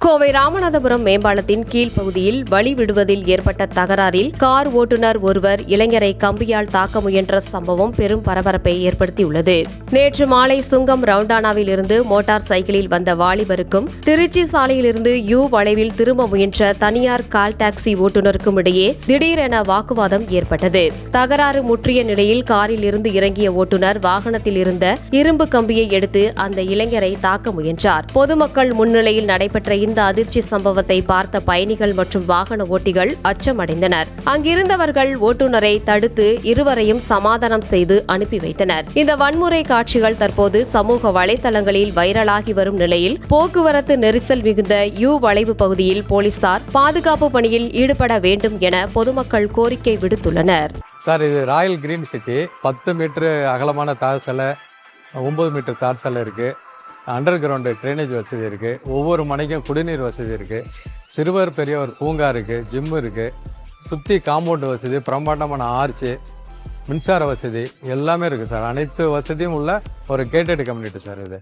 கோவை ராமநாதபுரம் மேம்பாலத்தின் கீழ்ப்பகுதியில் வழி விடுவதில் ஏற்பட்ட தகராறில் கார் ஓட்டுநர் ஒருவர் இளைஞரை கம்பியால் தாக்க முயன்ற சம்பவம் பெரும் பரபரப்பை ஏற்படுத்தியுள்ளது. நேற்று மாலை சுங்கம் ரவுண்டானாவில் இருந்து மோட்டார் சைக்கிளில் வந்த வாலிபருக்கும் திருச்சி சாலையிலிருந்து யூ வளைவில் திரும்ப முயன்ற தனியார் கால் டாக்ஸி ஓட்டுநருக்கும் இடையே திடீரென வாக்குவாதம் ஏற்பட்டது. தகராறு முற்றிய நிலையில் காரில் இருந்து இறங்கிய ஓட்டுநர் வாகனத்தில் இருந்த இரும்பு கம்பியை எடுத்து அந்த இளைஞரை தாக்க முயன்றார். பொதுமக்கள் முன்னிலையில் நடைபெற்ற இந்த அதிர்ச்சி சம்பவத்தை பார்த்த பயணிகள் மற்றும் வாகன ஓட்டிகள் அச்சமடைந்தனர். அங்கிருந்தவர்கள் ஓட்டுநரை தடுத்து இருவரையும் சமாதானம் செய்து அனுப்பி வைத்தனர். இந்த வன்முறை காட்சிகள் தற்போது சமூக வலைதளங்களில் வைரலாகி வரும் நிலையில் போக்குவரத்து நெரிசல் மிகுந்த யூ வளைவு பகுதியில் போலீசார் பாதுகாப்பு பணியில் ஈடுபட வேண்டும் என பொதுமக்கள் கோரிக்கை விடுத்துள்ளனர். சார், இது ராயல் கிரீன் சிட்டி 10 மீட்டர் அகலமான தார் சாலை, 9 மீட்டர் தார் சாலை இருக்குது. அண்டர் கிரவுண்டு ட்ரைனேஜ் வசதி இருக்குது. ஒவ்வொரு மனைக்கும் குடிநீர் வசதி இருக்குது. சிறுவர் பெரியவர் பூங்கா இருக்குது, ஜிம் இருக்குது. சுற்றி காம்பவுண்டு வசதி, பிரம்மாண்டமான ஆர்ச்சு, மின்சார வசதி எல்லாமே இருக்குது சார். அனைத்து வசதியும் உள்ள ஒரு கேட்டட் கம்யூனிட்டி சார் இது.